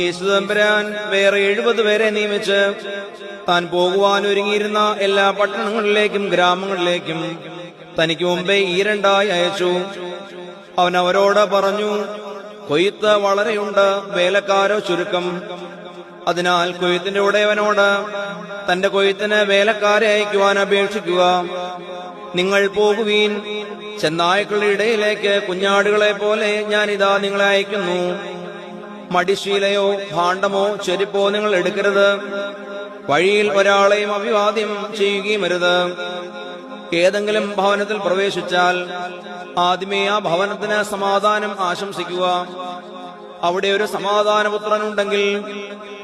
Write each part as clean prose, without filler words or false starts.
യേശുദമ്പുരാൻ വേറെ 70 പേരെ നിയമിച്ച് താൻ പോകുവാൻ ഒരുങ്ങിയിരുന്ന എല്ലാ പട്ടണങ്ങളിലേക്കും ഗ്രാമങ്ങളിലേക്കും തനിക്ക് മുമ്പേ ഈരണ്ടായി അയച്ചു. അവൻ അവരോട് പറഞ്ഞു, കൊയ്ത്ത് വളരെയുണ്ട്, വേലക്കാരോ ചുരുക്കം. അതിനാൽ കൊയ്ത്തിന്റെ ഉടയവനോട് തന്റെ കൊയ്ത്തിന് വേലക്കാരെ അയക്കുവാൻ അപേക്ഷിക്കുക. നിങ്ങൾ പോകുവീൻ, ചെന്നായ്ക്കളുടെ ഇടയിലേക്ക് കുഞ്ഞാടുകളെ പോലെ ഞാനിതാ നിങ്ങളെ അയക്കുന്നു. മടിശീലയോ ഭാണ്ഡമോ ചെരുപ്പോ നിങ്ങൾ എടുക്കരുത്. വഴിയിൽ ഒരാളെയും അഭിവാദ്യം ചെയ്യുകയുമരുത്. ഏതെങ്കിലും ഭവനത്തിൽ പ്രവേശിച്ചാൽ ആദ്യമേ ആ ഭവനത്തിന് സമാധാനം ആശംസിക്കുക. അവിടെ ഒരു സമാധാനപുത്രനുണ്ടെങ്കിൽ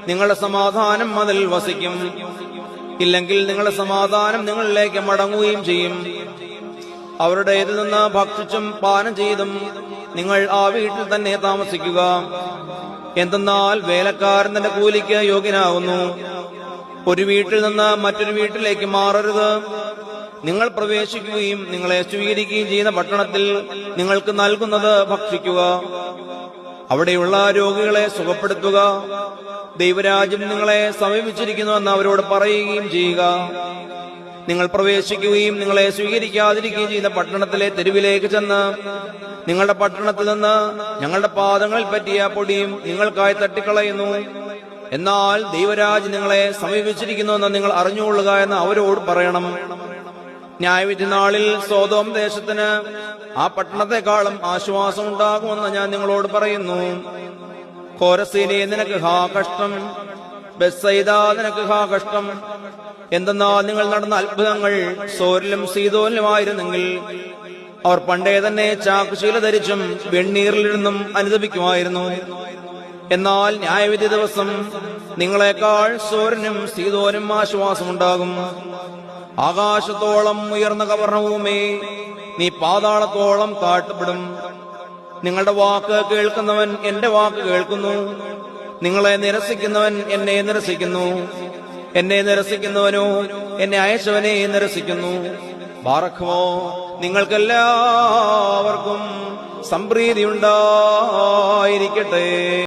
നിങ്ങളുടെ സമാധാനം അതിൽ വസിക്കും. ഇല്ലെങ്കിൽ നിങ്ങളുടെ സമാധാനം നിങ്ങളിലേക്ക് മടങ്ങുകയും ചെയ്യും. അവരുടെ ഇതിൽ നിന്ന് ഭക്ഷിച്ചും പാനം ചെയ്തും നിങ്ങൾ ആ വീട്ടിൽ തന്നെ താമസിക്കുക. എന്തെന്നാൽ വേലക്കാരൻ തന്റെ കൂലിക്ക് യോഗ്യനാകുന്നു. ഒരു വീട്ടിൽ നിന്ന് മറ്റൊരു വീട്ടിലേക്ക് മാറരുത്. നിങ്ങൾ പ്രവേശിക്കുകയും നിങ്ങളെ സ്വീകരിക്കുകയും ചെയ്യുന്ന പട്ടണത്തിൽ നിങ്ങൾക്ക് നൽകുന്നത് ഭക്ഷിക്കുക. അവിടെയുള്ള രോഗികളെ സുഖപ്പെടുത്തുക. ദൈവരാജ്യം നിങ്ങളെ സമീപിച്ചിരിക്കുന്നുവെന്ന് അവരോട് പറയുകയും ചെയ്യുക. നിങ്ങൾ പ്രവേശിക്കുകയും നിങ്ങളെ സ്വീകരിക്കാതിരിക്കുകയും ചെയ്യുന്ന പട്ടണത്തിലെ തെരുവിലേക്ക് ചെന്ന് നിങ്ങളുടെ പട്ടണത്തിൽ നിന്ന് ഞങ്ങളുടെ പാദങ്ങളിൽ പറ്റിയ പൊടിയും നിങ്ങൾക്കായി തട്ടിക്കളയുന്നു. എന്നാൽ ദൈവരാജ്യം നിങ്ങളെ സമീപിച്ചിരിക്കുന്നുവെന്ന് നിങ്ങൾ അറിഞ്ഞുകൊള്ളുക എന്ന് അവരോട് പറയണം. ന്യായവിധി നാളിൽ സോദോം ദേശത്തിന് ആ പട്ടണത്തെക്കാളും ആശ്വാസം ഉണ്ടാകുമെന്ന് ഞാൻ നിങ്ങളോട് പറയുന്നു. കോരസീനെ, നിനക്ക് ഹാ കഷ്ടം! ബെത്സയിദ, നിനക്ക് ഹാ കഷ്ടം! എന്തെന്നാൽ നിങ്ങൾ നടന്ന അത്ഭുതങ്ങൾ സോരിലും സീദോനിലുമായിരുന്നെങ്കിൽ അവർ പണ്ടേ തന്നെ ചാക്കുശീല ധരിച്ചും വെണ്ണീറിലിരുന്നും അനുദപിക്കുമായിരുന്നു. എന്നാൽ ന്യായവിധി ദിവസം നിങ്ങളെക്കാൾ സോരനും സീദോനും ആശ്വാസമുണ്ടാകും. ആകാശത്തോളം ഉയർന്ന കവർണ്ണഭൂമി, നീ പാതാളത്തോളം താഴ്ത്തപ്പെടും. നിങ്ങളുടെ വാക്ക് കേൾക്കുന്നവൻ എന്റെ വാക്ക് കേൾക്കുന്നു. നിങ്ങളെ നിരസിക്കുന്നവൻ എന്നെ നിരസിക്കുന്നു. എന്നെ നിരസിക്കുന്നവനോ എന്നെ അയച്ചവനെ നിരസിക്കുന്നു. ബാറഖ്മോ, നിങ്ങൾക്കെല്ലാവർക്കും സംപ്രീതി ഉണ്ടായിരിക്കട്ടെ.